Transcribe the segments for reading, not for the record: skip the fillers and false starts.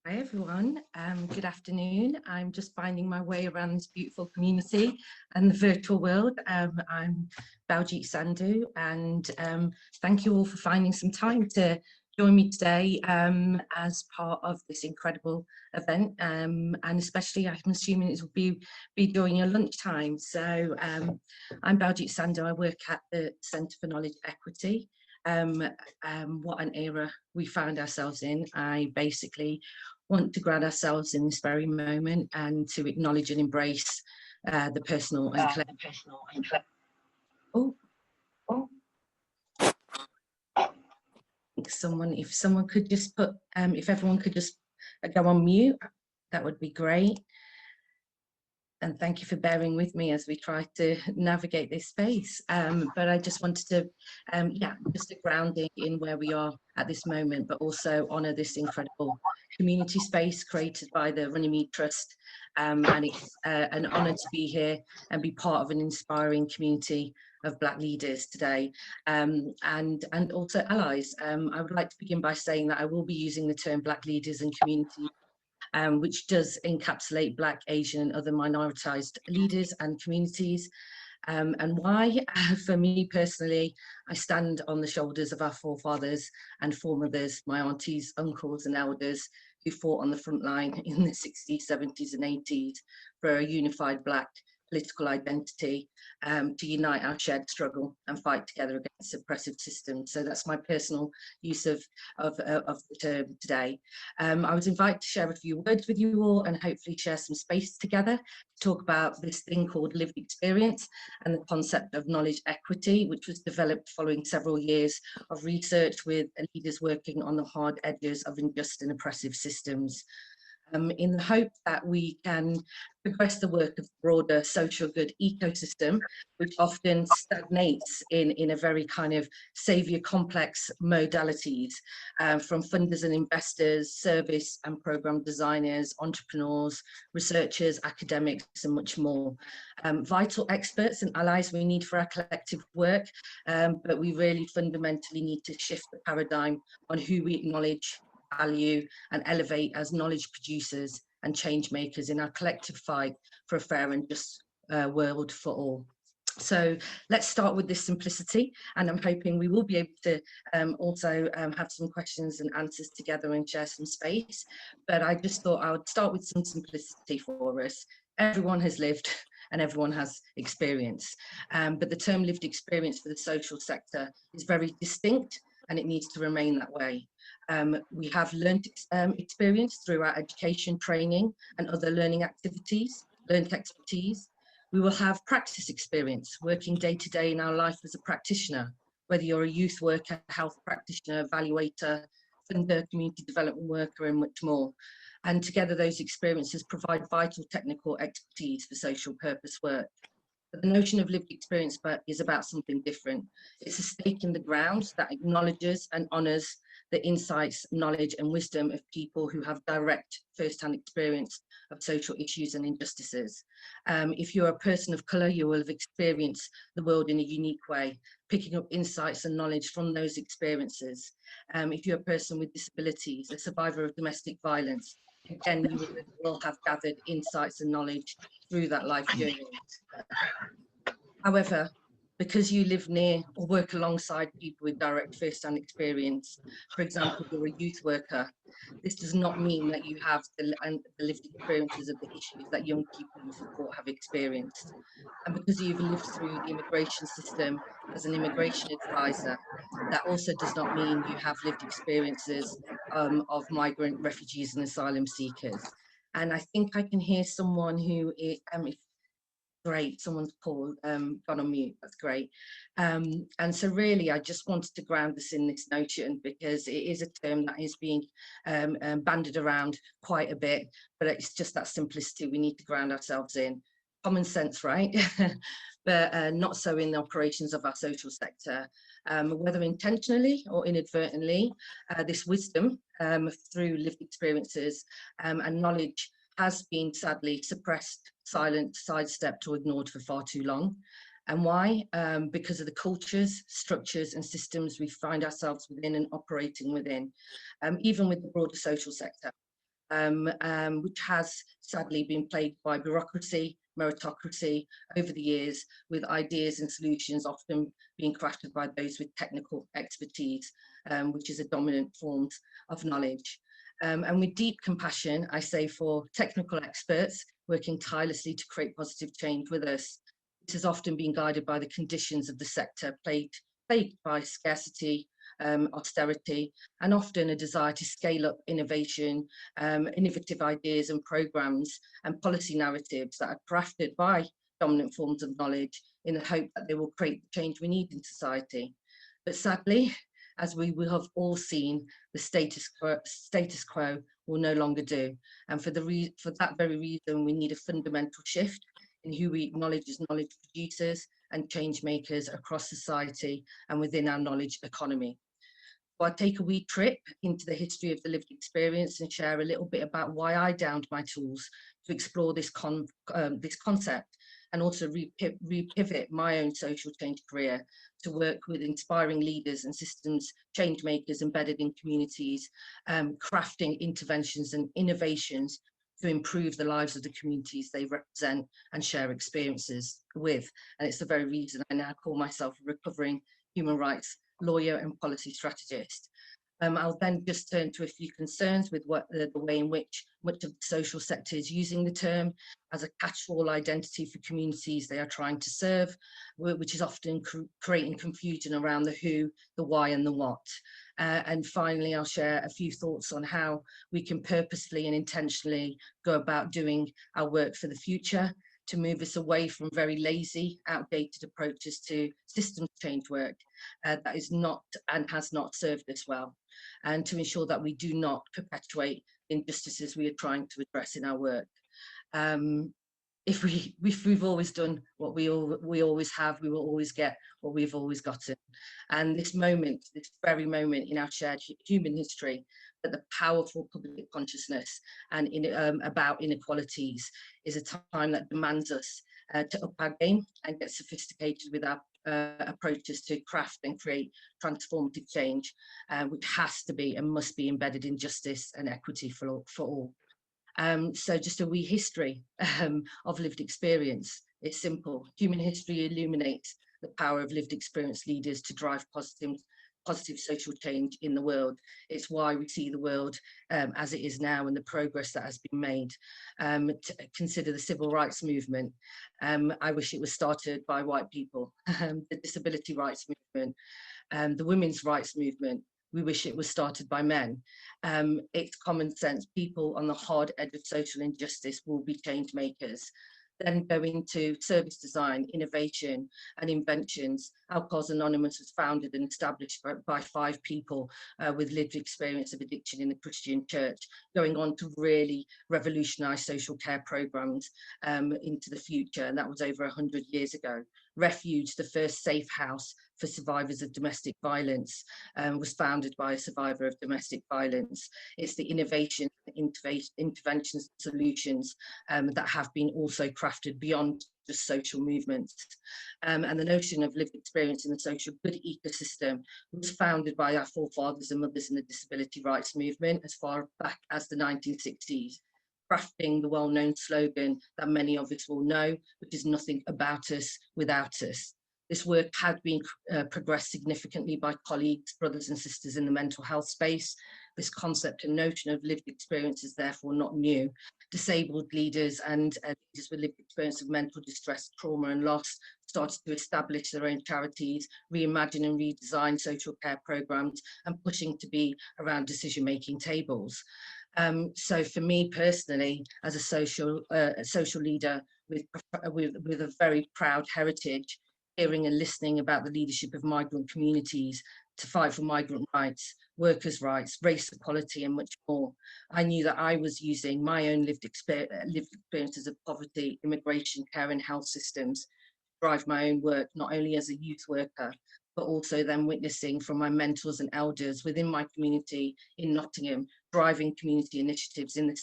Hi everyone, good afternoon. I'm just finding my way around this beautiful community and the virtual world. I'm Baljeet Sandhu, and thank you all for finding some time to join me today as part of this incredible event, and especially I'm assuming it will be during your lunchtime. So I'm Baljeet Sandhu. I work at the Centre for Knowledge Equity. What an era we found ourselves in. I basically want to ground ourselves in this very moment and to acknowledge and embrace the personal and oh, Oh, if someone could just put if everyone could just go on mute, that would be great. And thank you for bearing with me as we try to navigate this space. But I just wanted to, just a grounding in where we are at this moment, but also honour this incredible community space created by the Runnymede Trust. And it's an honour to be here and be part of an inspiring community of Black leaders today, and also allies. I would like to begin by saying that I will be using the term Black leaders and community, which does encapsulate Black, Asian and other minoritized leaders and communities. And why? For me personally, I stand on the shoulders of our forefathers and foremothers, my aunties, uncles and elders who fought on the front line in the 60s, 70s and 80s for a unified Black political identity, to unite our shared struggle and fight together against oppressive systems. So that's my personal use of the term today. I was invited to share a few words with you all and hopefully share some space together to talk about this thing called lived experience and the concept of knowledge equity, which was developed following several years of research with leaders working on the hard edges of unjust and oppressive systems. In the hope that we can progress the work of the broader social good ecosystem, which often stagnates in a very kind of saviour complex modalities, from funders and investors, service and programme designers, entrepreneurs, researchers, academics, and much more. Vital experts and allies we need for our collective work, but we really fundamentally need to shift the paradigm on who we acknowledge, value and elevate as knowledge producers and change makers in our collective fight for a fair and just world for all. So let's start with this simplicity, and I'm hoping we will be able to also have some questions and answers together and share some space. But I just thought I would start with some simplicity for us. Everyone has lived and everyone has experience, but the term lived experience for the social sector is very distinct and it needs to remain that way. We have learned experience through our education, training and other learning activities, learned expertise. We will have practice experience, working day to day in our life as a practitioner, whether you're a youth worker, health practitioner, evaluator, funder, community development worker and much more. And together those experiences provide vital technical expertise for social purpose work. But the notion of lived experience is about something different. It's a stake in the ground that acknowledges and honours the insights, knowledge and wisdom of people who have direct first-hand experience of social issues and injustices. If you're a person of colour, you will have experienced the world in a unique way, picking up insights and knowledge from those experiences. If you're a person with disabilities, a survivor of domestic violence, again, you will have gathered insights and knowledge through that life journey. However, because you live near or work alongside people with direct first-hand experience, for example, you're a youth worker, this does not mean that you have the lived experiences of the issues that young people you support have experienced. And because you've lived through the immigration system as an immigration advisor, that also does not mean you have lived experiences of migrant refugees and asylum seekers. And I think I can hear someone who, if great, someone's gone on mute, that's great. And so really I just wanted to ground this in this notion because it is a term that is being bandied around quite a bit, but it's just that simplicity we need to ground ourselves in. Common sense, right? But not so in the operations of our social sector, whether intentionally or inadvertently. This wisdom through lived experiences and knowledge has been sadly suppressed, silenced, sidestepped or ignored for far too long. And why? Because of the cultures, structures and systems we find ourselves within and operating within, even with the broader social sector. which has sadly been plagued by bureaucracy, meritocracy over the years, with ideas and solutions often being crafted by those with technical expertise, which is a dominant form of knowledge. And with deep compassion, I say, for technical experts working tirelessly to create positive change with us. It has often been guided by the conditions of the sector, plagued by scarcity, austerity, and often a desire to scale up innovation, innovative ideas and programs and policy narratives that are crafted by dominant forms of knowledge in the hope that they will create the change we need in society. But sadly, as we will have all seen, the status quo will no longer do. And for that very reason, we need a fundamental shift in who we acknowledge as knowledge producers and change makers across society and within our knowledge economy. So I'll take a wee trip into the history of the lived experience and share a little bit about why I downed my tools to explore this concept, and also repivot my own social change career to work with inspiring leaders and systems change makers embedded in communities, crafting interventions and innovations to improve the lives of the communities they represent and share experiences with. And it's the very reason I now call myself a recovering human rights lawyer and policy strategist. I'll then just turn to a few concerns with the way in which much of the social sector is using the term as a catch-all identity for communities they are trying to serve, which is often creating confusion around the who, the why and the what. And finally, I'll share a few thoughts on how we can purposefully and intentionally go about doing our work for the future, to move us away from very lazy, outdated approaches to systems change work that is not and has not served us well, and to ensure that we do not perpetuate injustices we are trying to address in our work. If we've always done what we always have, we will always get what we've always gotten. And this moment, this very moment in our shared human history, that the powerful public consciousness and about inequalities is a time that demands us to up our game and get sophisticated with our approaches to craft and create transformative change, which has to be and must be embedded in justice and equity for all. So just a wee history of lived experience. It's simple. Human history illuminates the power of lived experience leaders to drive positive social change in the world. It's why we see the world as it is now and the progress that has been made. Consider the civil rights movement. I wish it was started by white people. The disability rights movement, the women's rights movement. We wish it was started by men. It's common sense. People on the hard edge of social injustice will be change makers. Then go into service design, innovation and inventions. Alcohol's Anonymous was founded and established by 5 people with lived experience of addiction in the Christian church, going on to really revolutionize social care programs into the future. And that was over 100 years ago. Refuge, the first safe house for survivors of domestic violence, was founded by a survivor of domestic violence. It's the innovation, interventions, solutions that have been also crafted beyond just social movements. And the notion of lived experience in the social good ecosystem was founded by our forefathers and mothers in the disability rights movement as far back as the 1960s. Crafting the well-known slogan that many of us will know, which is nothing about us without us. This work had been progressed significantly by colleagues, brothers and sisters in the mental health space. This concept and notion of lived experience is therefore not new. Disabled leaders and leaders with lived experience of mental distress, trauma and loss started to establish their own charities, reimagine and redesign social care programs, and pushing to be around decision-making tables. So for me personally, as a social leader with a very proud heritage, hearing and listening about the leadership of migrant communities to fight for migrant rights, workers' rights, race equality, and much more, I knew that I was using my own lived experiences of poverty, immigration, care and health systems to drive my own work, not only as a youth worker, but also then witnessing from my mentors and elders within my community in Nottingham, driving community initiatives in the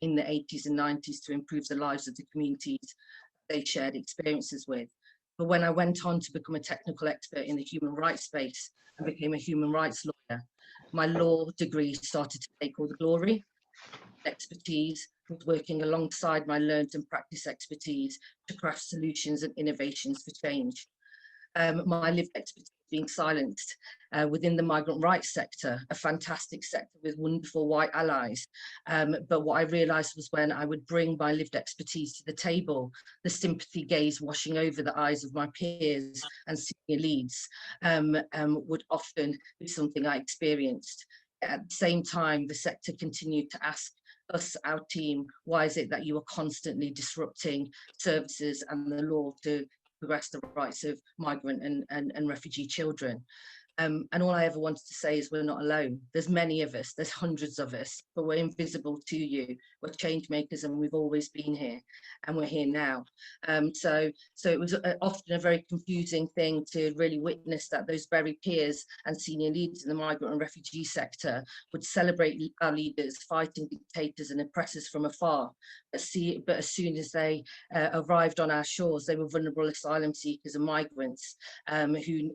80s and 90s to improve the lives of the communities they shared experiences with. But when I went on to become a technical expert in the human rights space and became a human rights lawyer, my law degree started to take all the glory. expertise, was working alongside my learned and practice expertise to craft solutions and innovations for change. My lived expertise being silenced within the migrant rights sector, a fantastic sector with wonderful white allies. But what I realised was when I would bring my lived expertise to the table, the sympathy gaze washing over the eyes of my peers and senior leads would often be something I experienced. At the same time, the sector continued to ask us, our team, why is it that you are constantly disrupting services and the law to progress the rights of migrant and refugee children? And all I ever wanted to say is we're not alone. There's many of us, there's hundreds of us, but we're invisible to you. We're change makers and we've always been here and we're here now. So it was often a very confusing thing to really witness that those very peers and senior leaders in the migrant and refugee sector would celebrate our leaders fighting dictators and oppressors from afar, but as soon as they arrived on our shores, they were vulnerable asylum seekers and migrants who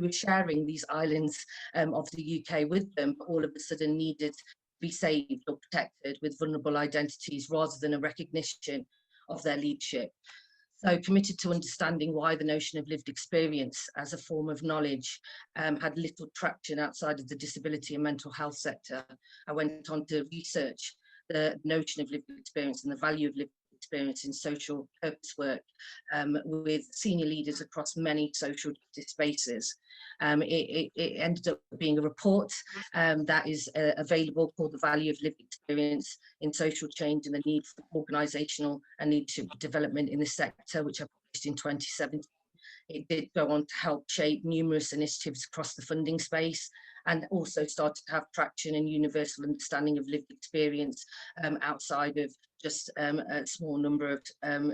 were sharing these islands of the UK with them, but all of a sudden needed to be saved or protected with vulnerable identities rather than a recognition of their leadership. So committed to understanding why the notion of lived experience as a form of knowledge had little traction outside of the disability and mental health sector, I went on to research the notion of lived experience and the value of lived experience in social purpose work with senior leaders across many social justice spaces. It ended up being a report that is available called The Value of Lived Experience in Social Change and the Need for Organisational and Leadership Development in the Sector, which I published in 2017. It did go on to help shape numerous initiatives across the funding space and also started to have traction and universal understanding of lived experience outside of just a small number of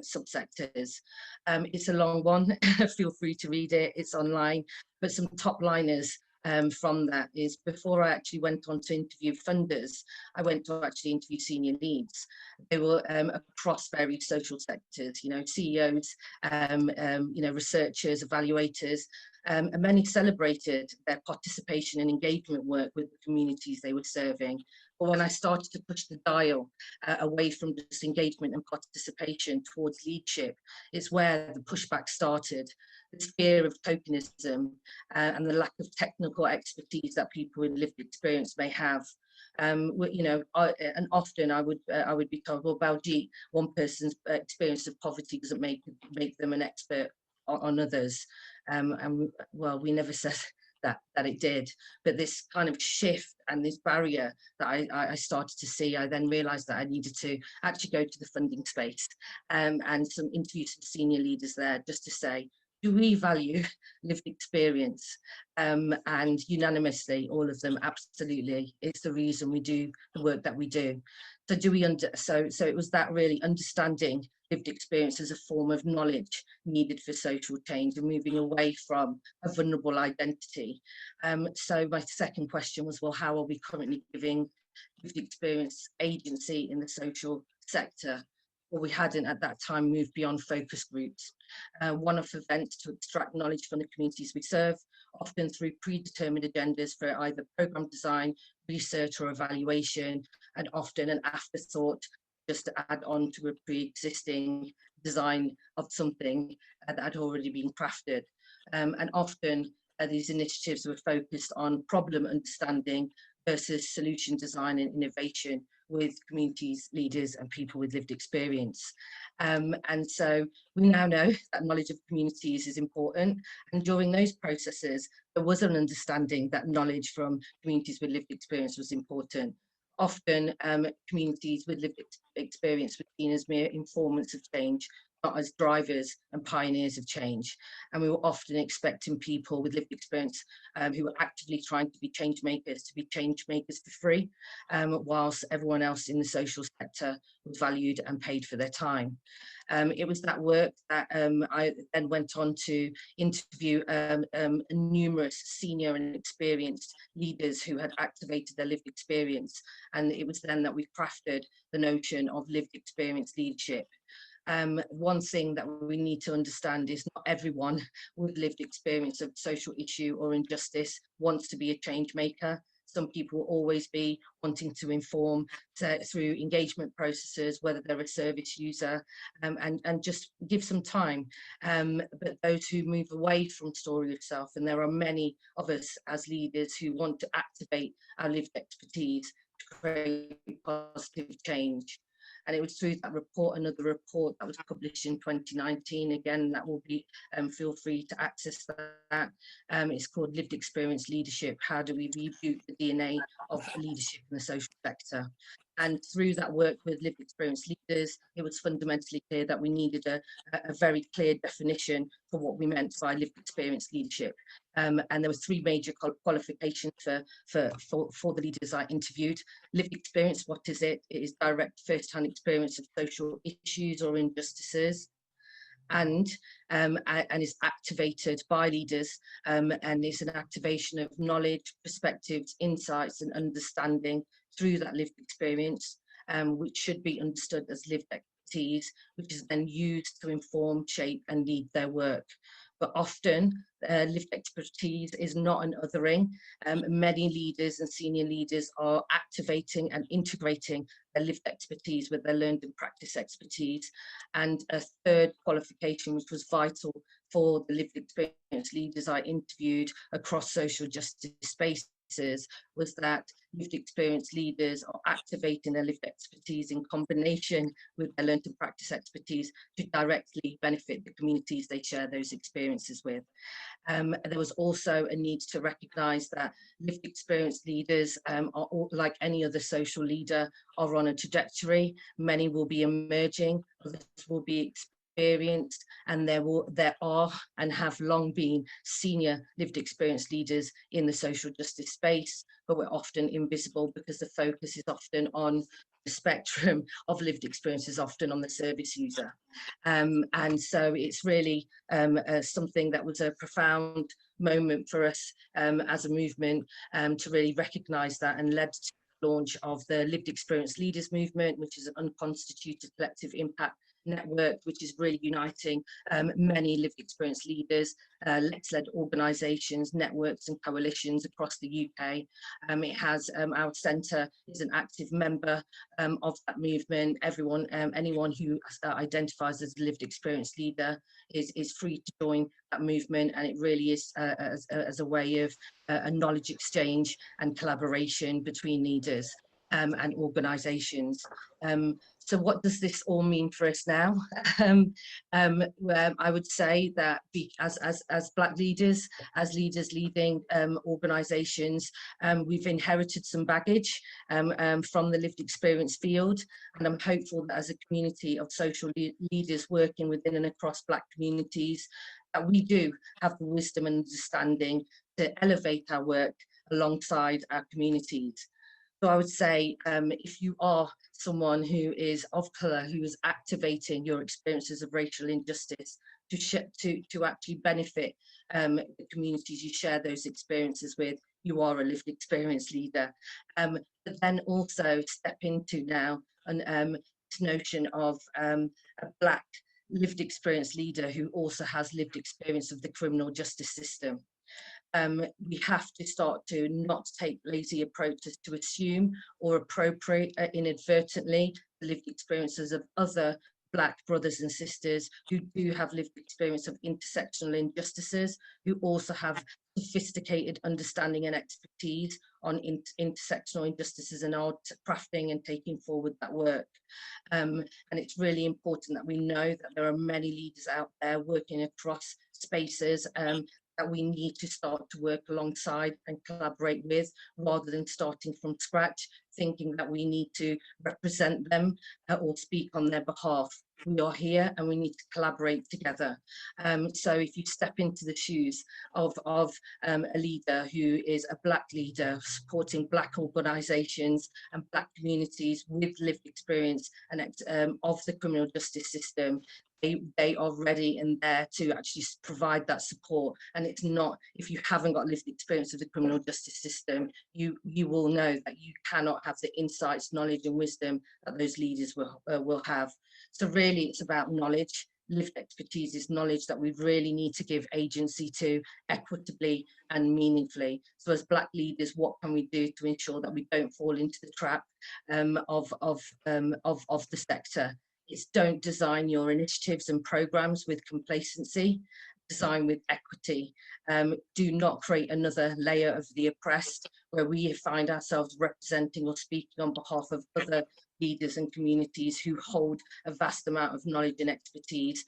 subsectors. It's a long one, feel free to read it, it's online, but some top liners from that is before I actually went on to interview funders, I went to actually interview senior leads. They were across various social sectors, you know, CEOs, you know, researchers, evaluators, and many celebrated their participation and engagement work with the communities they were serving. But when I started to push the dial away from just engagement and participation towards leadership, it's where the pushback started. This fear of tokenism and the lack of technical expertise that people with lived experience may have. You know, and often I would be told, well, Baljeet, one person's experience of poverty doesn't make them an expert on others. And well, we never said that it did, but this kind of shift and this barrier that I started to see, I then realized that I needed to actually go to the funding space and some interviews with senior leaders there just to say, do we value lived experience? And unanimously, all of them, absolutely, it's the reason we do the work that we do. So so it was that really understanding lived experience as a form of knowledge needed for social change and moving away from a vulnerable identity. So my second question was, well, how are we currently giving lived experience agency in the social sector? Well, we hadn't at that time moved beyond focus groups, one-off events to extract knowledge from the communities we serve, often through predetermined agendas for either programme design, research or evaluation, and often an afterthought just to add on to a pre-existing design of something that had already been crafted. And often these initiatives were focused on problem understanding versus solution design and innovation with communities, leaders and people with lived experience. And so we now know that knowledge of communities is important, and during those processes there was an understanding that knowledge from communities with lived experience was important. Often communities with lived experience were seen as mere informants of change, not as drivers and pioneers of change. And we were often expecting people with lived experience who were actively trying to be change makers for free, whilst everyone else in the social sector was valued and paid for their time. It was that work that I then went on to interview numerous senior and experienced leaders who had activated their lived experience. And it was then that we crafted the notion of lived experience leadership. One thing that we need to understand is not everyone with lived experience of social issue or injustice wants to be a change maker. some people will always be wanting to inform through engagement processes, whether they're a service user, and just give some time. But those who move away from story of self, and there are many of us as leaders who want to activate our lived expertise to create positive change. And it was through that report, another report that was published in 2019. Again, that will be, feel free to access that. It's called Lived Experience Leadership. How do we reboot the DNA of leadership in the social sector? And through that work with lived experience leaders, it was fundamentally clear that we needed a very clear definition for what we meant by lived experience leadership. And there were three major qualifications for the leaders I interviewed. Lived experience, what is it? It is direct first-hand experience of social issues or injustices, and is activated by leaders, and it's an activation of knowledge, perspectives, insights and understanding through that lived experience, which should be understood as lived expertise, which is then used to inform, shape and lead their work. But often lived expertise is not an othering. Many leaders and senior leaders are activating and integrating their lived expertise with their learned and practice expertise. And a third qualification, which was vital for the lived experience leaders I interviewed across social justice spaces, was that lived experience leaders are activating their lived expertise in combination with their learned and practice expertise to directly benefit the communities they share those experiences with. There was also a need to recognise that lived experience leaders are all, like any other social leader, are on a trajectory. Many will be emerging, others will be experienced, and there are and have long been senior lived experience leaders in the social justice space, but we're often invisible because the focus is often on the spectrum of lived experiences, often on the service user. And so it's really something that was a profound moment for us as a movement, to really recognise that, and led to the launch of the Lived Experience Leaders Movement, which is an unconstituted collective impact network, which is really uniting many lived experience leaders, Lex-led organisations, networks and coalitions across the UK. It has our centre is an active member of that movement. Everyone, anyone who identifies as a lived experience leader is free to join that movement, and it really is as a way of a knowledge exchange and collaboration between leaders and organisations. So what does this all mean for us now? I would say that as Black leaders, as leaders leading organisations, we've inherited some baggage from the lived experience field, and I'm hopeful that as a community of social leaders working within and across Black communities, that we do have the wisdom and understanding to elevate our work alongside our communities. So I would say, if you are someone who is of colour, who is activating your experiences of racial injustice to actually benefit the communities you share those experiences with, you are a lived experience leader. But then also step into now this notion of a Black lived experience leader who also has lived experience of the criminal justice system. We have to start to not take lazy approaches to assume or appropriate inadvertently the lived experiences of other Black brothers and sisters who do have lived experience of intersectional injustices, who also have sophisticated understanding and expertise on intersectional injustices, and are crafting and taking forward that work. And it's really important that we know that there are many leaders out there working across spaces that we need to start to work alongside and collaborate with, rather than starting from scratch, thinking that we need to represent them or speak on their behalf. We are here and we need to collaborate together. So if you step into the shoes of a leader who is a Black leader supporting Black organisations and Black communities with lived experience and of the criminal justice system, they are ready and there to actually provide that support. And it's not, if you haven't got lived experience of the criminal justice system, you will know that you cannot have the insights, knowledge and wisdom that those leaders will have. So really it's about knowledge, lived expertise is knowledge that we really need to give agency to equitably and meaningfully. So as Black leaders, what can we do to ensure that we don't fall into the trap of the sector? It's don't design your initiatives and programs with complacency, design with equity. Do not create another layer of the oppressed where we find ourselves representing or speaking on behalf of other leaders and communities who hold a vast amount of knowledge and expertise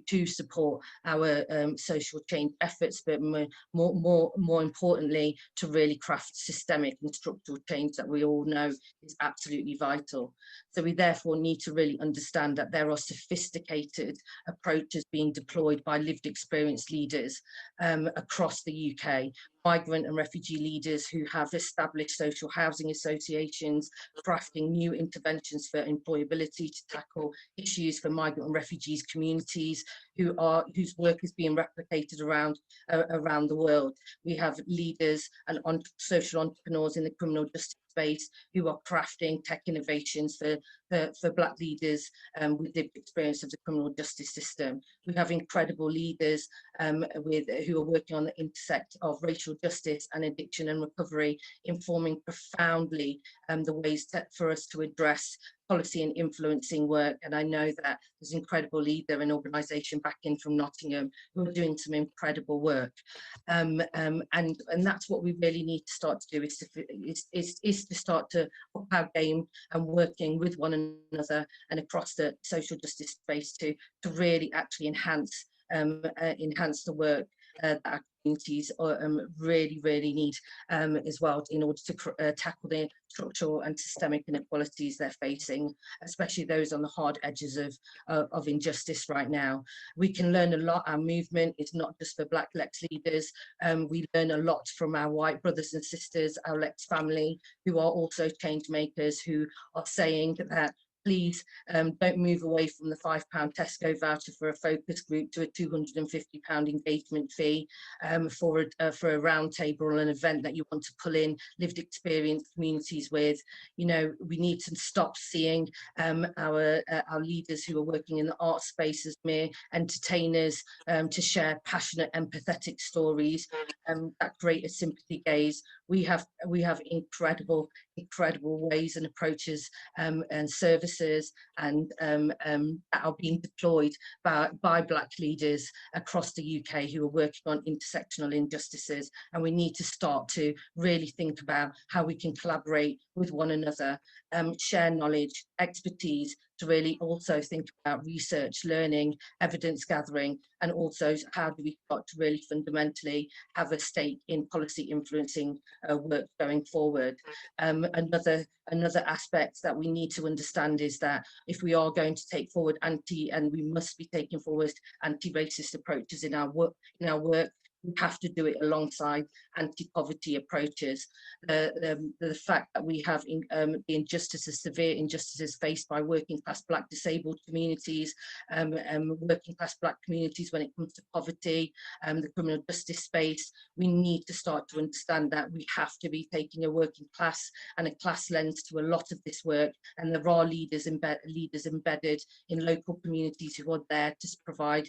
to support our social change efforts, but more importantly, to really craft systemic and structural change that we all know is absolutely vital. So we therefore need to really understand that there are sophisticated approaches being deployed by lived experience leaders across the UK, migrant and refugee leaders who have established social housing associations, crafting new interventions for employability to tackle issues for migrant and refugees communities whose work is being replicated around the world. We have leaders and social entrepreneurs in the criminal justice space who are crafting tech innovations for Black leaders with the experience of the criminal justice system. We have incredible leaders who are working on the intersect of racial justice and addiction and recovery, informing profoundly the ways for us to address policy and influencing work. And I know that there's an incredible leader and organisation back in from Nottingham who are doing some incredible work. And that's what we really need to start to do, is to start to up our game and working with one another and across the social justice space to really actually enhance the work that our communities really need as well, in order to tackle the structural and systemic inequalities they're facing, especially those on the hard edges of injustice right now. We can learn a lot. Our movement is not just for Black Lex leaders. We learn a lot from our white brothers and sisters, our Lex family, who are also change makers, who are saying that please don't move away from the £5 Tesco voucher for a focus group to a £250 engagement fee for a round table or an event that you want to pull in lived experience communities with. You know, we need to stop seeing our leaders who are working in the art space as mere entertainers to share passionate, empathetic stories that create a sympathy gaze. We have incredible ways and approaches and services and that are being deployed by Black leaders across the UK who are working on intersectional injustices, and we need to start to really think about how we can collaborate with one another, share knowledge, expertise, to really also think about research, learning, evidence gathering, and also how do we start to really fundamentally have a stake in policy influencing work going forward. Another aspect that we need to understand is that if we are going to take forward and we must be taking forward anti-racist approaches in our work, we have to do it alongside anti-poverty approaches. The fact that we have the injustices, severe injustices faced by working class Black disabled communities, working class Black communities when it comes to poverty, the criminal justice space, we need to start to understand that we have to be taking a working class and a class lens to a lot of this work, and there are leaders embedded in local communities who are there to provide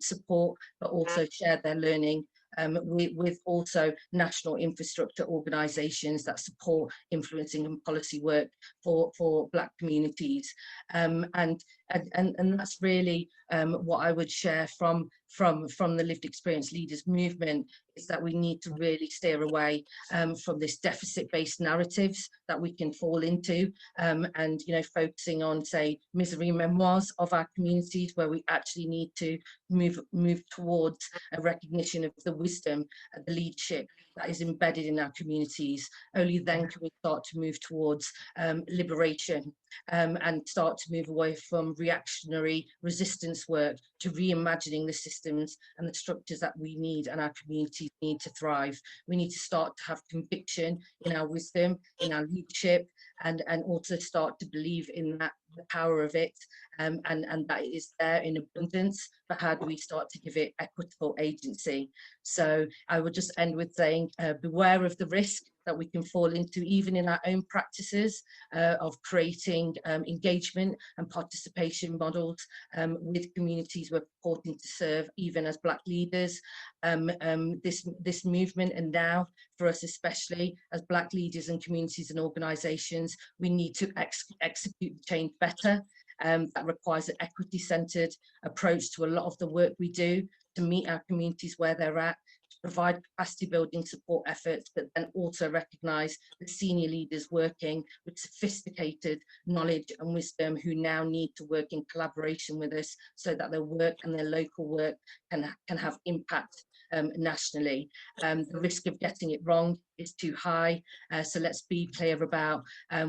support, but also share their learning with also national infrastructure organisations that support influencing and policy work for Black communities. And that's really what I would share from the lived experience leaders movement, is that we need to really steer away from this deficit-based narratives that we can fall into, and focusing on, say, misery memoirs of our communities, where we actually need to move towards a recognition of the wisdom and the leadership that is embedded in our communities. Only then can we start to move towards liberation and start to move away from reactionary resistance work to reimagining the systems and the structures that we need and our communities need to thrive. We need to start to have conviction in our wisdom, in our leadership, and also start to believe in that, the power of it, and that it is there in abundance, but how do we start to give it equitable agency? So I would just end with saying beware of the risk that we can fall into, even in our own practices of creating engagement and participation models with communities we're purporting to serve, even as Black leaders. This movement, and now for us especially as Black leaders and communities and organisations, we need to execute the change better. That requires an equity-centred approach to a lot of the work we do, to meet our communities where they're at, to provide capacity building support efforts, but then also recognise the senior leaders working with sophisticated knowledge and wisdom who now need to work in collaboration with us so that their work and their local work can have impact nationally. The risk of getting it wrong is too high, so let's be clear about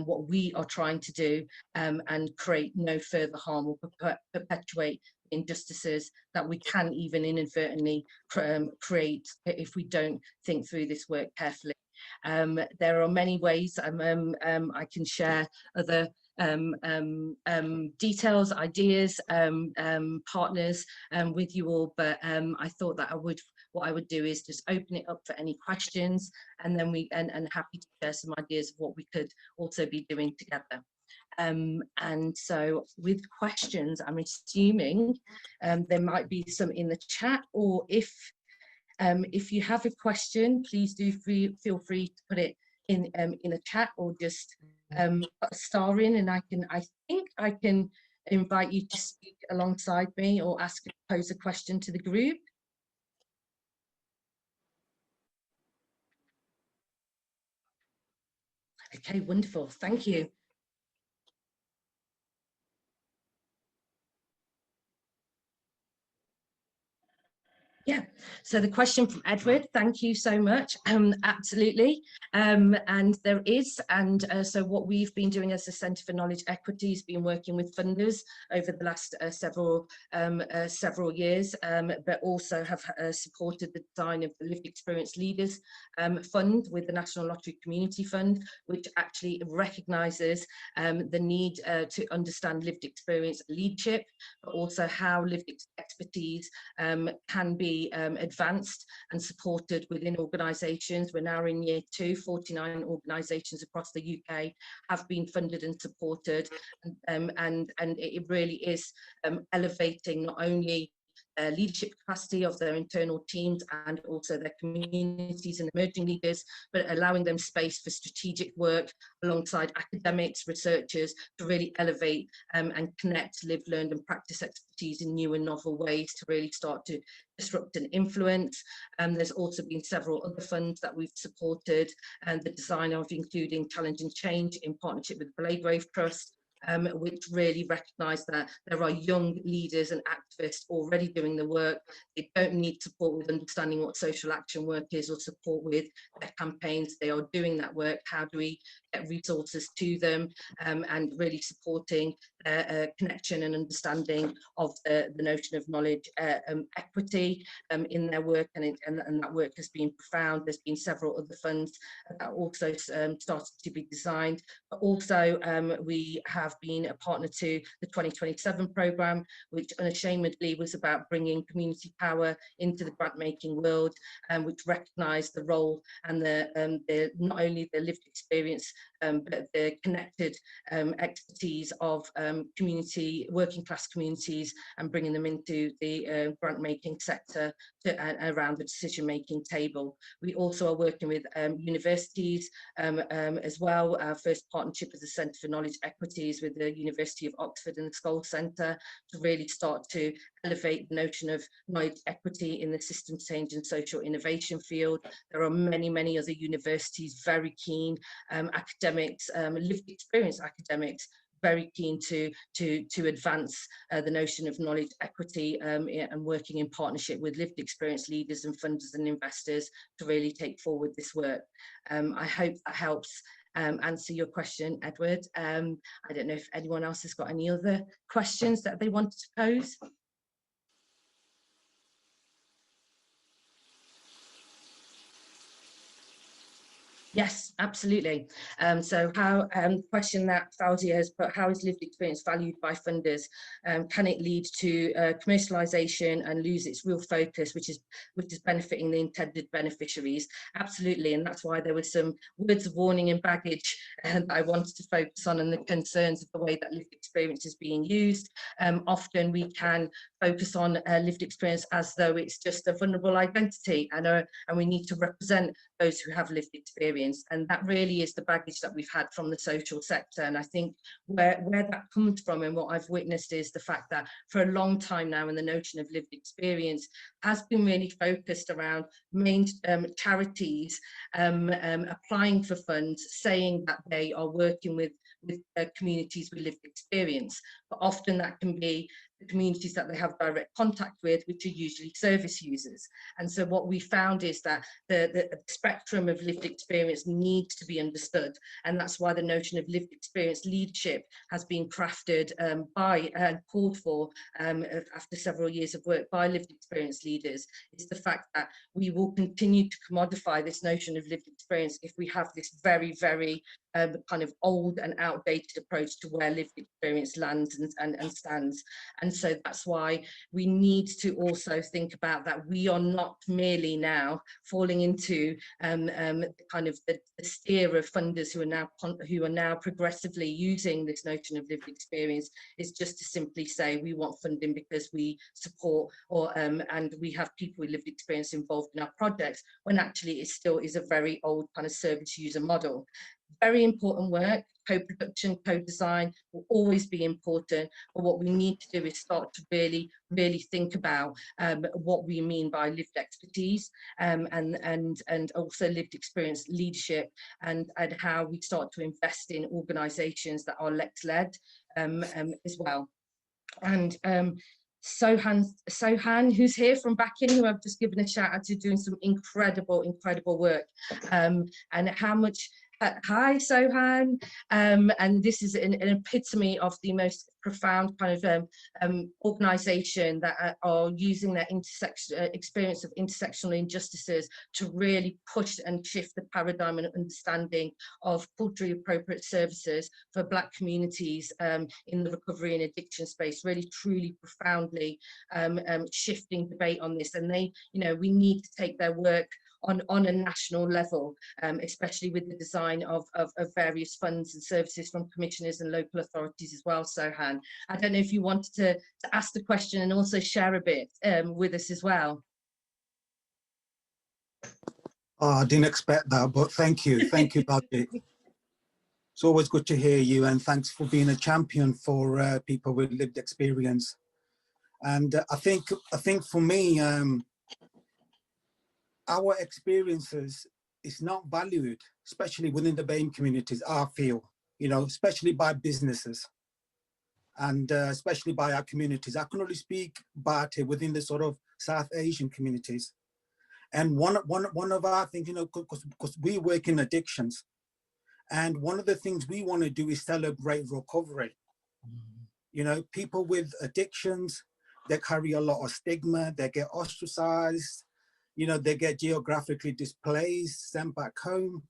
what we are trying to do and create no further harm or perpetuate injustices that we can even inadvertently create if we don't think through this work carefully. There are many ways I can share other details, ideas, partners with you all, but I thought that what I would do is just open it up for any questions, and then and happy to share some ideas of what we could also be doing together. And so with questions, I'm assuming there might be some in the chat, or if you have a question, please do feel free to put it in a chat, or just put a star in, and I think I can invite you to speak alongside me or pose a question to the group. Okay, wonderful, thank you. Yeah, so the question from Edward, thank you so much. Absolutely, and there is, and so what we've been doing as the Centre for Knowledge Equity has been working with funders over the last several years, but also have supported the design of the Lived Experience Leaders Fund with the National Lottery Community Fund, which actually recognises the need to understand lived experience leadership, but also how lived expertise can be advanced and supported within organisations. We're now in year 2, 49 organisations across the UK have been funded and supported, and it really is elevating not only leadership capacity of their internal teams and also their communities and emerging leaders, but allowing them space for strategic work alongside academics, researchers, to really elevate and connect lived, learned and practice expertise in new and novel ways to really start to disrupt and influence. There's also been several other funds that we've supported, and the design of including Challenge and Change in partnership with the Blagrave Trust, which really recognise that there are young leaders and activists already doing the work. They don't need support with understanding what social action work is or support with their campaigns. They are doing that work. How do we get resources to them, and really supporting connection and understanding of the notion of knowledge equity in their work, and that work has been profound. There's been several other funds that also started to be designed, but also we have been a partner to the 2027 programme, which unashamedly was about bringing community power into the grant making world, which recognised the role and the not only the lived experience but the connected expertise of working class communities, and bringing them into the grant making sector around the decision making table. We also are working with universities as well. Our first partnership as a Centre for Knowledge Equities with the University of Oxford and the Scholes Centre, to really start to elevate the notion of knowledge equity in the systems change and social innovation field. There are many other universities very keen, academics, lived experience academics, very keen to advance the notion of knowledge equity, and working in partnership with lived experience leaders and funders and investors to really take forward this work. I hope that helps answer your question, Edward. I don't know if anyone else has got any other questions that they wanted to pose. Yes, absolutely. So how, question that Fauzi has put, how is lived experience valued by funders? Can it lead to commercialization and lose its real focus, which is benefiting the intended beneficiaries? Absolutely, and that's why there were some words of warning and baggage that I wanted to focus on, and the concerns of the way that lived experience is being used. Often we can focus on lived experience as though it's just a vulnerable identity, and we need to represent those who have lived experience, and that really is the baggage that we've had from the social sector. And I think where that comes from, and what I've witnessed, is the fact that for a long time now, and the notion of lived experience has been really focused around main charities applying for funds, saying that they are working with communities with lived experience, but often that can be the communities that they have direct contact with, which are usually service users. And so what we found is that the spectrum of lived experience needs to be understood, and that's why the notion of lived experience leadership has been crafted by and called for after several years of work by lived experience leaders. Is the fact that we will continue to commodify this notion of lived experience if we have this very, very kind of old and outdated approach to where lived experience lands and stands. And so that's why we need to also think about that we are not merely now falling into kind of the steer of funders who are now progressively using this notion of lived experience, is just to simply say we want funding because we support or and we have people with lived experience involved in our projects, when actually it still is a very old kind of service user model. Very important work. Co-production, co-design will always be important, but what we need to do is start to really think about what we mean by lived expertise, and also lived experience leadership, and how we start to invest in organisations that are Lex-led as well. And Sohan, who's here from Backing, who I've just given a shout out to, doing some incredible work, and how much. Hi, Sohan, and this is an epitome of the most profound kind of organisation that are using their experience of intersectional injustices to really push and shift the paradigm and understanding of culturally appropriate services for Black communities in the recovery and addiction space, really truly profoundly shifting debate on this. And they, you know, we need to take their work on a national level, especially with the design of various funds and services from commissioners and local authorities as well. Sohan, I don't know if you wanted to ask the question and also share a bit with us as well. Oh, I didn't expect that, but thank you, Baljeet. It's always good to hear you, and thanks for being a champion for people with lived experience. And I think for me, our experiences is not valued, especially within the BAME communities, I feel, you know, especially by businesses and especially by our communities. I can only speak about it within the sort of South Asian communities. And one of our things, you know, because we work in addictions, and one of the things we want to do is celebrate recovery. You know, people with addictions, they carry a lot of stigma, they get ostracized, you know, they get geographically displaced, sent back home.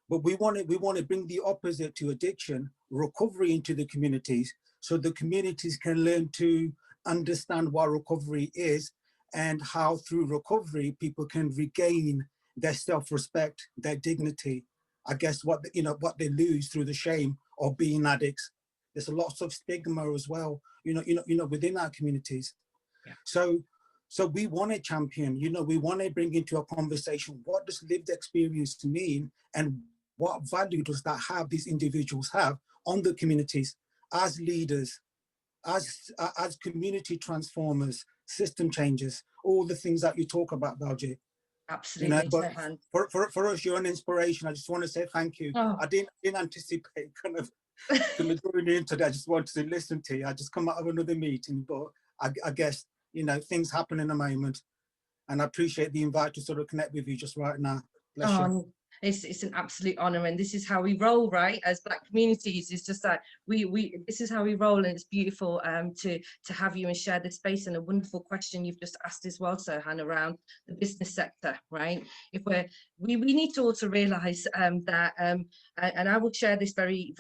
But we want to bring the opposite to addiction, recovery, into the communities, so the communities can learn to understand what recovery is and how through recovery people can regain their self-respect, their dignity. I guess what they lose through the shame of being addicts. There's a lot of stigma as well, you know, within our communities. Yeah. So we want to champion, you know, we want to bring into a conversation, what does lived experience mean, and what value does that have, these individuals have on the communities as leaders, as community transformers, system changes, all the things that you talk about, Baljeet. Absolutely. You know, but for us, you're an inspiration. I just want to say thank you. Oh. I didn't anticipate kind of joining in today. I just wanted to listen to you. I just come out of another meeting, but I guess, you know, things happen in a moment, and I appreciate the invite to sort of connect with you just right now. Bless you. It's an absolute honor, and this is how we roll, right? As Black communities, it's just that this is how we roll, and it's beautiful to have you and share this space. And a wonderful question you've just asked as well, Sohan, around the business sector, right? If we need to also realize that, and I will share this very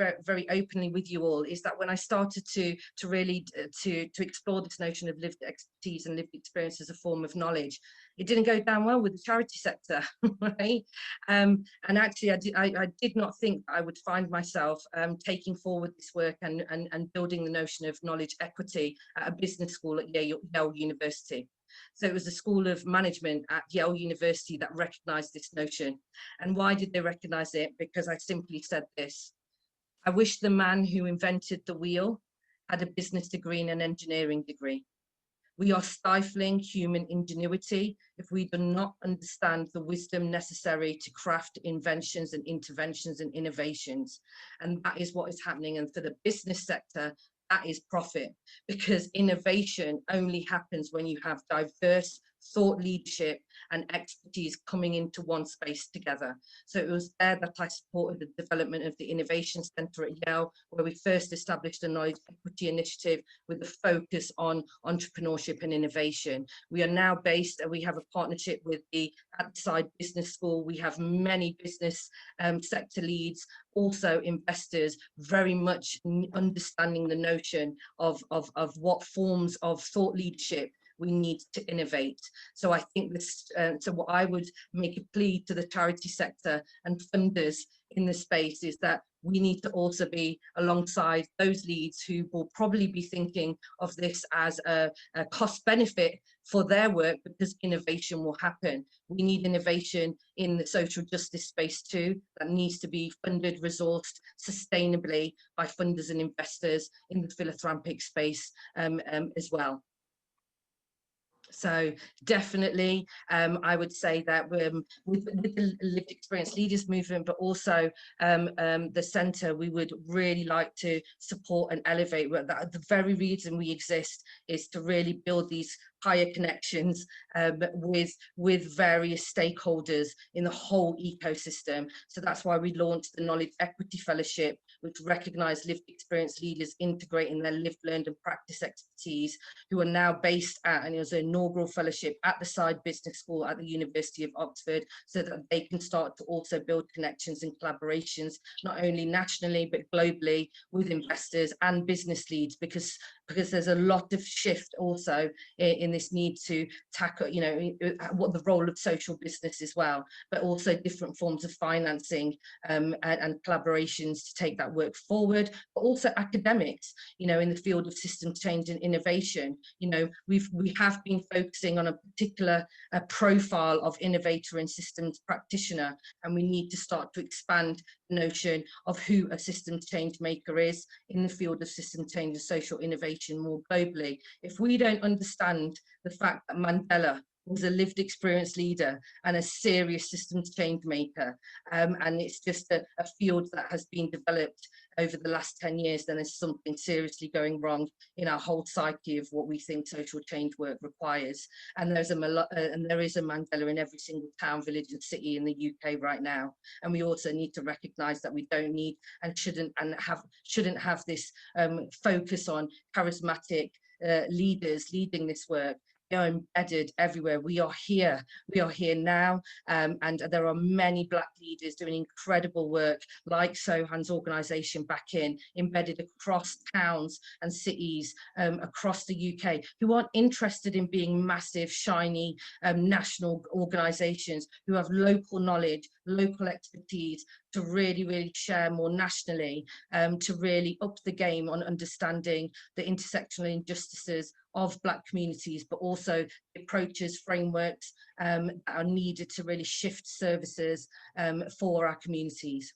openly with you all, is that when I started to really to explore this notion of lived expertise and lived experience as a form of knowledge, it didn't go down well with the charity sector, right? And actually, I did not think I would find myself taking forward this work and building the notion of knowledge equity at a business school at Yale University. So it was the School of Management at Yale University that recognized this notion. And why did they recognize it? Because I simply said this: I wish the man who invented the wheel had a business degree and an engineering degree. We are stifling human ingenuity if we do not understand the wisdom necessary to craft inventions and interventions and innovations. And that is what is happening. And for the business sector, that is profit, because innovation only happens when you have diverse thought leadership and expertise coming into one space together. So it was there that I supported the development of the Innovation Centre at Yale, where we first established a knowledge equity initiative with a focus on entrepreneurship and innovation. We are now based, and we have a partnership with the Outside Business School. We have many business sector leads, also investors, very much understanding the notion of what forms of thought leadership we need to innovate. So I think this, so what I would make a plea to the charity sector and funders in the space is that we need to also be alongside those leads who will probably be thinking of this as a cost benefit for their work, because innovation will happen. We need innovation in the social justice space too, that needs to be funded, resourced sustainably by funders and investors in the philanthropic space as well. So definitely, I would say that with the lived experience leaders movement, but also the centre, we would really like to support and elevate. The very reason we exist is to really build these higher connections with various stakeholders in the whole ecosystem. So that's why we launched the Knowledge Equity Fellowship, which recognised lived experience leaders integrating their lived, learned and practice expertise, who are now based at, and it was an inaugural fellowship at the Side Business School at the University of Oxford, so that they can start to also build connections and collaborations, not only nationally, but globally with investors and business leads, because there's a lot of shift also in this need to tackle, you know, what the role of social business as well, but also different forms of financing and collaborations to take that work forward, but also academics, you know, in the field of systems change and innovation. You know, we have been focusing on a particular profile of innovator and systems practitioner, and we need to start to expand the notion of who a systems change maker is in the field of system change and social innovation more globally. If we don't understand the fact that Mandela was a lived experience leader and a serious systems change maker, and it's just a field that has been developed over the last 10 years, then there's something seriously going wrong in our whole psyche of what we think social change work requires. And there is a Mandela in every single town, village and city in the UK right now. And we also need to recognise that we don't need and shouldn't have this focus on charismatic leaders leading this work. They are embedded everywhere. We are here now, and there are many Black leaders doing incredible work, like Sohan's organisation Back In, embedded across towns and cities across the UK, who aren't interested in being massive, shiny national organisations, who have local knowledge, local expertise to really share more nationally, to really up the game on understanding the intersectional injustices of Black communities, but also the approaches, frameworks that are needed to really shift services for our communities.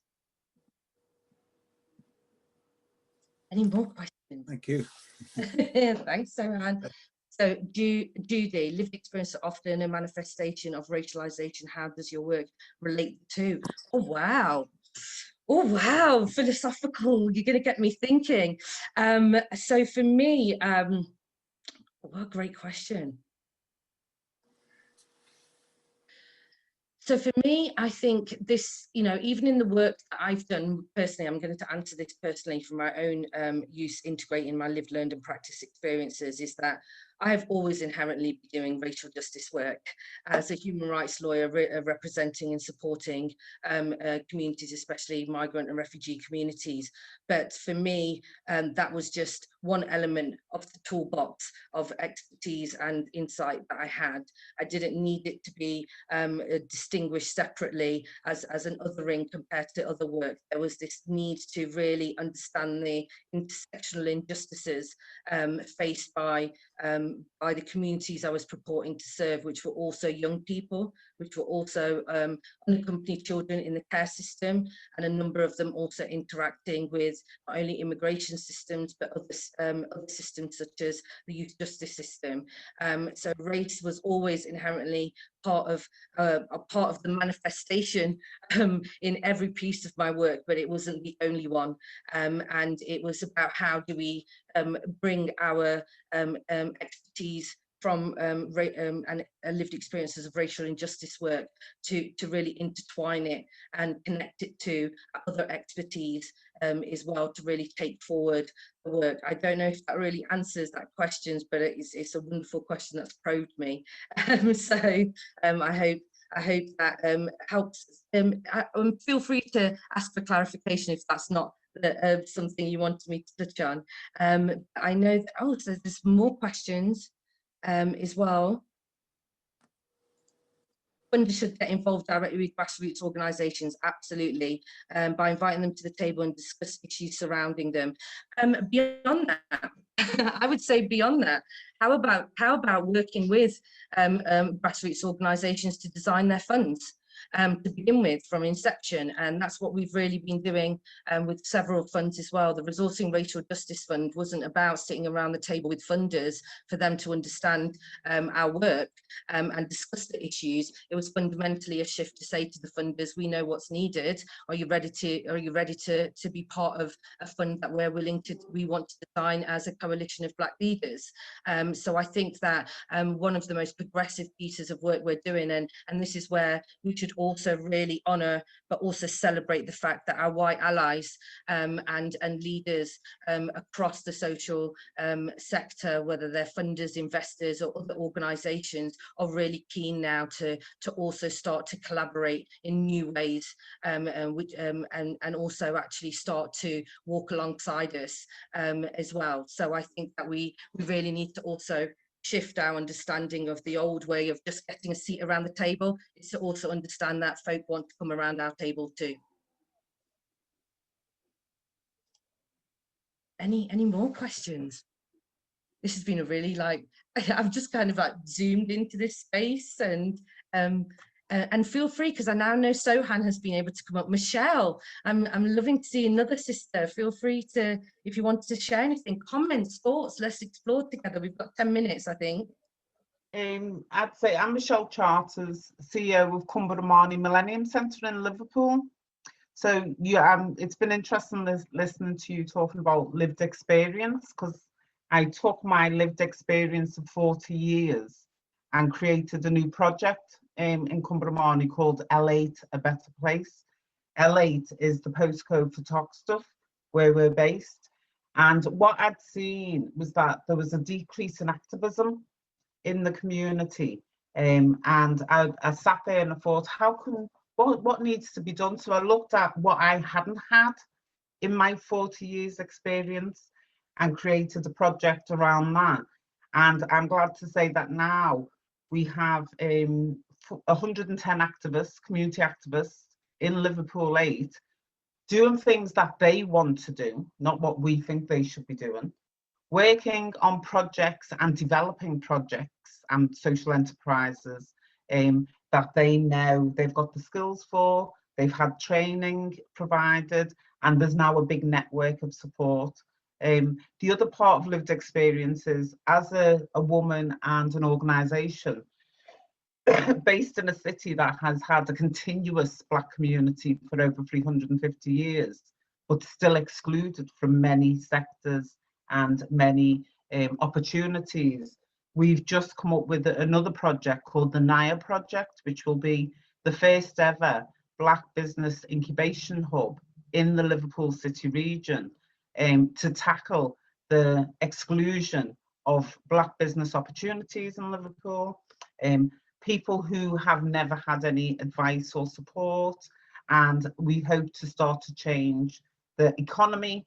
Any more questions? Thank you. Thanks, Sohan. So Judy, lived experience are often a manifestation of racialization. How does your work relate to? Oh, wow. Oh, wow, philosophical. You're going to get me thinking. So for me, what a great question. So for me, I think this, you know, even in the work that I've done personally, I'm going to answer this personally from my own use, integrating my lived, learned and practice experiences, is that I have always inherently been doing racial justice work as a human rights lawyer, representing and supporting communities, especially migrant and refugee communities. But for me, that was just one element of the toolbox of expertise and insight that I had. I didn't need it to be distinguished separately as an othering compared to other work. There was this need to really understand the intersectional injustices faced by the communities I was purporting to serve, which were also young people, which were also unaccompanied children in the care system, and a number of them also interacting with not only immigration systems, but other systems such as the youth justice system. So race was always inherently part of the manifestation in every piece of my work, but it wasn't the only one. And it was about how do we bring our expertise from and lived experiences of racial injustice work to really intertwine it and connect it to other expertise as well, to really take forward the work. I don't know if that really answers that question, but it's a wonderful question that's probed me. So I hope that helps. Feel free to ask for clarification if that's not something you wanted me to touch on. I know that, so there's more questions as well. Funders should get involved directly with grassroots organisations, absolutely, by inviting them to the table and discuss issues surrounding them. Beyond that, I would say beyond that, how about working with grassroots organisations to design their funds? To begin with from inception, and that's what we've really been doing with several funds as well. The Resourcing Racial Justice Fund wasn't about sitting around the table with funders for them to understand our work and discuss the issues. It was fundamentally a shift to say to the funders, we know what's needed. Are you ready to be part of a fund that we want to design as a coalition of Black leaders? So I think that one of the most progressive pieces of work we're doing, and this is where we should also really honour but also celebrate the fact that our white allies and leaders across the social sector, whether they're funders, investors or other organisations, are really keen now to also start to collaborate in new ways, and also actually start to walk alongside us as well. So I think that we really need to also shift our understanding of the old way of just getting a seat around the table. It's to also understand that folk want to come around our table too. Any more questions? This has been a really I've just kind of zoomed into this space, and feel free, because I now know Sohan has been able to come up. Michelle, I'm loving to see another sister. Feel free to, if you want to share anything, comments, thoughts, let's explore together. We've got 10 minutes, I think. I'd say I'm Michelle Charters, CEO of Cumbernamarty Millennium Centre in Liverpool. So it's been interesting listening to you talking about lived experience, because I took my lived experience of 40 years and created a new project in Cumbernamarty called L8, A Better Place. L8 is the postcode for Toxteth, where we're based. And what I'd seen was that there was a decrease in activism in the community. And I sat there and I thought, what needs to be done? So I looked at what I hadn't had in my 40 years experience and created a project around that. And I'm glad to say that now we have 110 activists, community activists in Liverpool 8, doing things that they want to do, not what we think they should be doing, working on projects and developing projects and social enterprises that they know they've got the skills for, they've had training provided, and there's now a big network of support. The other part of lived experiences, as a woman and an organisation based in a city that has had a continuous Black community for over 350 years, but still excluded from many sectors and many opportunities. We've just come up with another project called the NIA project, which will be the first ever Black Business Incubation Hub in the Liverpool City region, to tackle the exclusion of Black business opportunities in Liverpool, people who have never had any advice or support. And we hope to start to change the economy,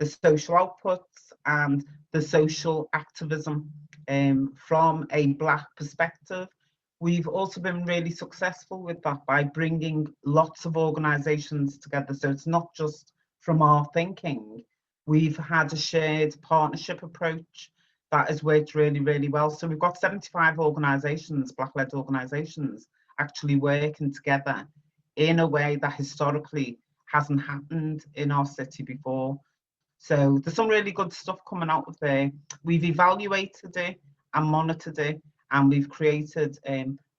the social outputs, and the social activism from a Black perspective. We've also been really successful with that by bringing lots of organisations together. So it's not just from our thinking. We've had a shared partnership approach that has worked really, really well. So we've got 75 organisations, Black-led organisations, actually working together in a way that historically hasn't happened in our city before. So there's some really good stuff coming out of there. We've evaluated it and monitored it, and we've created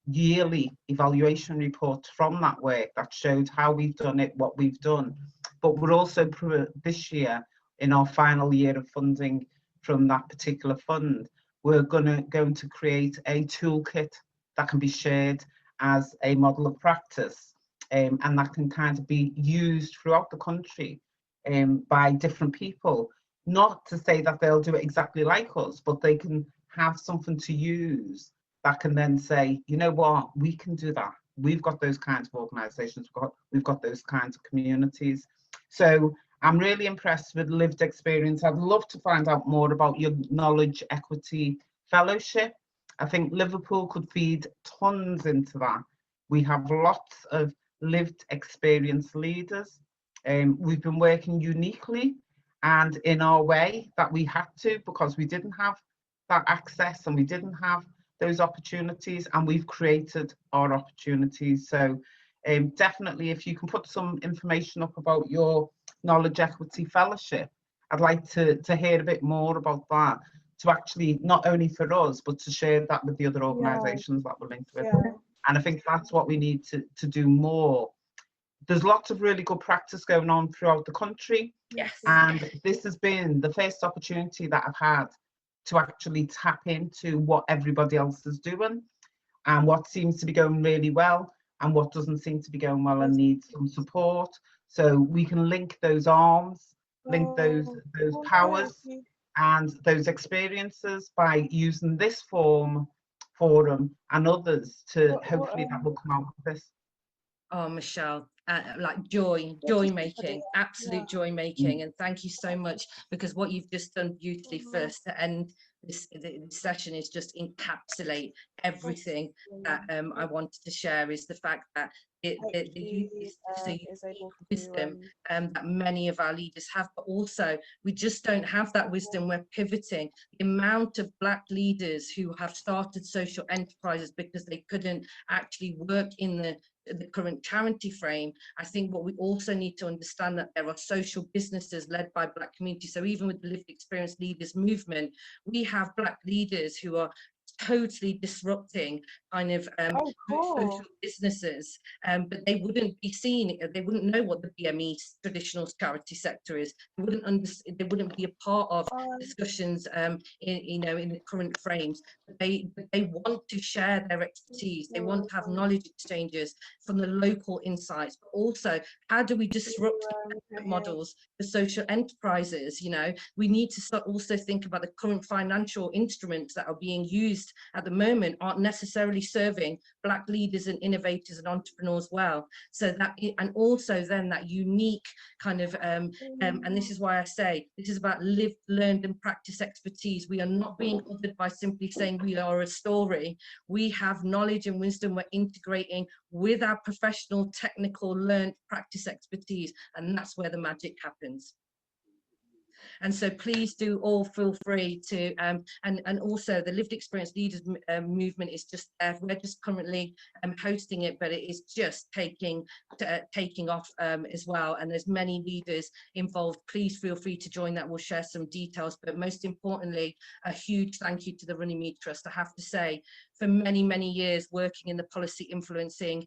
yearly evaluation reports from that work that showed how we've done it, what we've done. But we're also, this year, in our final year of funding from that particular fund, we're going to create a toolkit that can be shared as a model of practice, and that can kind of be used throughout the country by different people. Not to say that they'll do it exactly like us, but they can have something to use that can then say, you know what, we can do that. We've got those kinds of organisations, we've got those kinds of communities. So I'm really impressed with lived experience. I'd love to find out more about your Knowledge Equity Fellowship. I think Liverpool could feed tons into that. We have lots of lived experience leaders. We've been working uniquely and in our way that we had to, because we didn't have that access and we didn't have those opportunities, and we've created our opportunities. So definitely, if you can put some information up about your Knowledge Equity Fellowship, I'd like to hear a bit more about that, to actually, not only for us, but to share that with the other organisations that we're linked with. And I think that's what we need to do more. There's lots of really good practice going on throughout the country. Yes. And this has been the first opportunity that I've had to actually tap into what everybody else is doing and what seems to be going really well and what doesn't seem to be going well and needs some support. So we can link those arms, link those powers and those experiences by using this forum and others to hopefully that will come out of this. Oh, Michelle, like joy making, absolute joy making. And thank you so much, because what you've just done beautifully first to end this session is just encapsulate everything that I wanted to share, is the fact that the wisdom that many of our leaders have, but also we just don't have that wisdom. We're pivoting. The amount of Black leaders who have started social enterprises because they couldn't actually work in the current charity frame. I think what we also need to understand, that there are social businesses led by Black communities. So even with the lived experience leaders movement, we have Black leaders who are totally disrupting kind of social businesses, but they wouldn't be seen, they wouldn't know what the BME traditional charity sector is. They wouldn't understand, they wouldn't be a part of discussions in the current frames. But they want to share their expertise. They want to have knowledge exchanges from the local insights, but also how do we disrupt the models, the social enterprises? We need to also think about the current financial instruments that are being used at the moment aren't necessarily serving Black leaders and innovators and entrepreneurs well. So that, and also then that unique kind of and this is why I say this is about lived, learned and practice expertise. We are not being othered by simply saying we are a story. We have knowledge and wisdom we're integrating with our professional, technical, learned practice expertise, and that's where the magic happens. And so please do all feel free to, and also the Lived Experience Leaders movement is just there. We're just currently hosting it, but it is just taking off as well. And there's many leaders involved. Please feel free to join that. We'll share some details, but most importantly, a huge thank you to the Runnymede Trust. I have to say, for many, many years working in the policy influencing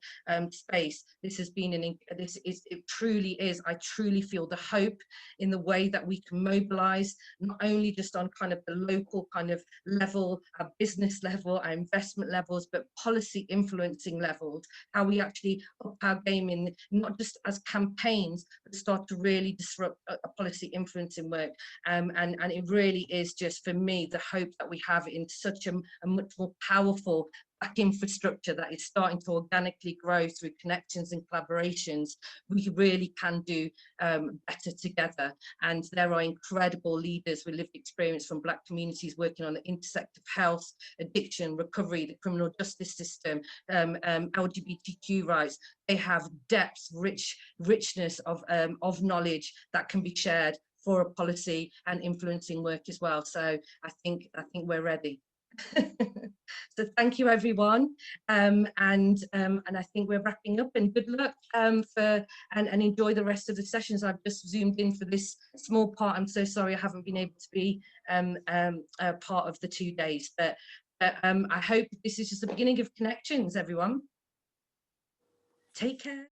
space. This has been it truly is, I truly feel the hope in the way that we can mobilize, not only just on kind of the local kind of level, our business level, our investment levels, but policy influencing levels, how we actually up our game in not just as campaigns, but start to really disrupt a policy influencing work. And it really is just, for me, the hope that we have in such a much more powerful back infrastructure that is starting to organically grow through connections and collaborations. We really can do better together. And there are incredible leaders with lived experience from Black communities working on the intersect of health, addiction, recovery, the criminal justice system, LGBTQ rights. They have depth, richness of knowledge that can be shared for a policy and influencing work as well. So I think we're ready. So thank you, everyone, and I think we're wrapping up, and good luck and enjoy the rest of the sessions. I've just zoomed in for this small part. I'm so sorry I haven't been able to be a part of the 2 days, but I hope this is just the beginning of connections, everyone. Take care.